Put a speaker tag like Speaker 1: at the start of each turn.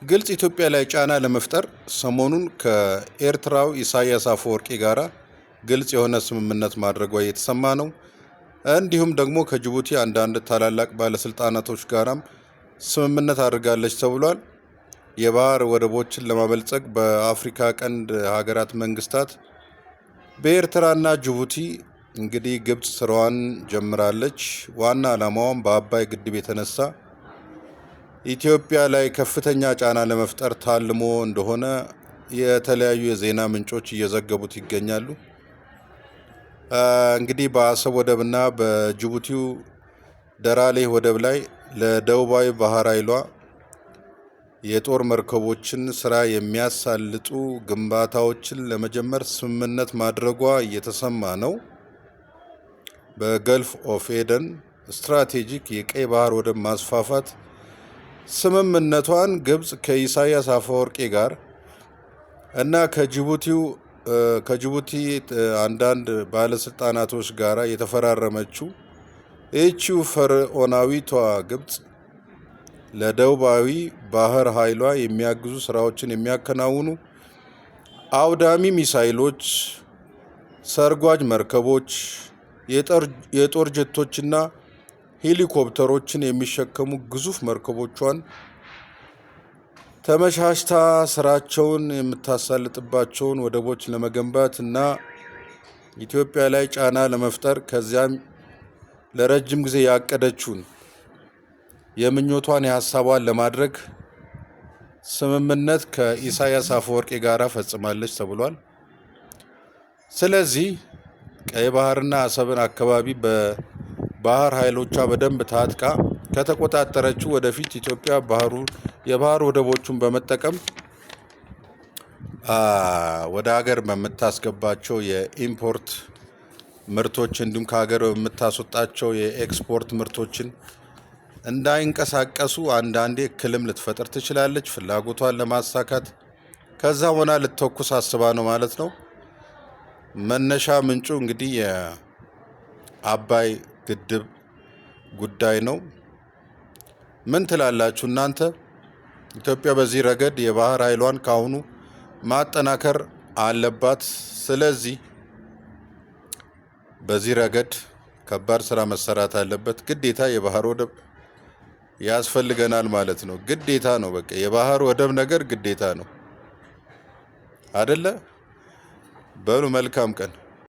Speaker 1: ግልጽ ኢትዮጵያ ላይ ጫና ለመፍጠር ሰሞኑን ከኤርትራው ኢሳያስ አፈወርቂ ጋራ ግልጽ የሆነ ስምምነት ማድረጓ እየተሰማ ነው። እንዲሁም ደግሞ ከጅቡቲ አንዳንድ ታላላቅ ባለስልጣናቶች ጋራም ስምምነት አድርጋለች ተብሏል። የባህር ወደቦችን ለማበልጸግ በአፍሪካ ቀንድ ሀገራት መንግስታት በኤርትራና ጅቡቲ እንግዲህ ግብጽ ስራዋን ጀምራለች። ዋና ዓላማዋም በአባይ ግድብ የተነሳ ኢትዮጵያ ላይ ከፍተኛ ጫና ለመፍጠር ታልሞ እንደሆነ የተለያዩ የዜና ምንጮች እየዘገቡት ይገኛሉ። እንግዲህ በአሰብ ወደብና በጅቡቲው ደራሌ ወደብ ላይ ለደቡባዊ ባህር ኃይሏ የጦር መርከቦችን ስራ የሚያሳልጡ ግንባታዎችን ለመጀመር ስምምነት ማድረጓ እየተሰማ ነው። በገልፍ ኦፍ ኤደን ስትራቴጂክ የቀይ ባህር ወደብ ማስፋፋት ስምምነቷን ግብጽ ከኢሳያስ አፈወርቂ ጋር እና ከጅቡቲ አንዳንድ ባለስልጣናቶች ጋር የተፈራረመችው ይህቺው ፈርዖናዊቷ ግብጽ ለደቡባዊ ባህር ኃይሏ የሚያግዙ ስራዎችን የሚያከናውኑ አውዳሚ ሚሳይሎች፣ ሰርጓጅ መርከቦች፣ የጦር ጀቶችና ሄሊኮፕተሮችን የሚሸከሙ ግዙፍ መርከቦቿን ተመሻሽታ ስራቸውን የምታሳልጥባቸውን ወደቦች ለመገንባት እና ኢትዮጵያ ላይ ጫና ለመፍጠር ከዚያም ለረጅም ጊዜ ያቀደችውን የምኞቷን የሀሳቧን ለማድረግ ስምምነት ከኢሳያስ አፈወርቂ ጋር ፈጽማለች ተብሏል። ስለዚህ ቀይ ባህርና አሰብን አካባቢ በባህር ኃይሎቿ በደንብ ታጥቃ ከተቆጣጠረችው ወደፊት ኢትዮጵያ የባህር ወደቦቹን በመጠቀም ወደ ሀገር በምታስገባቸው የኢምፖርት ምርቶች እንዲሁም ከሀገር በምታስወጣቸው የኤክስፖርት ምርቶችን እንዳይንቀሳቀሱ አንዳንዴ እክልም ልትፈጥር ትችላለች። ፍላጎቷን ለማሳካት ከዛ ሆና ልትተኩስ አስባ ነው ማለት ነው። መነሻ ምንጩ እንግዲህ የአባይ ግድብ ጉዳይ ነው። ምን ትላላችሁ እናንተ? ኢትዮጵያ በዚህ ረገድ የባህር ኃይሏን ካሁኑ ማጠናከር አለባት። ስለዚህ በዚህ ረገድ ከባድ ስራ መሰራት አለበት። ግዴታ የባህር ወደብ ያስፈልገናል ማለት ነው። ግዴታ ነው። በቃ የባህር ወደብ ነገር ግዴታ ነው አይደለ? በሉ መልካም ቀን።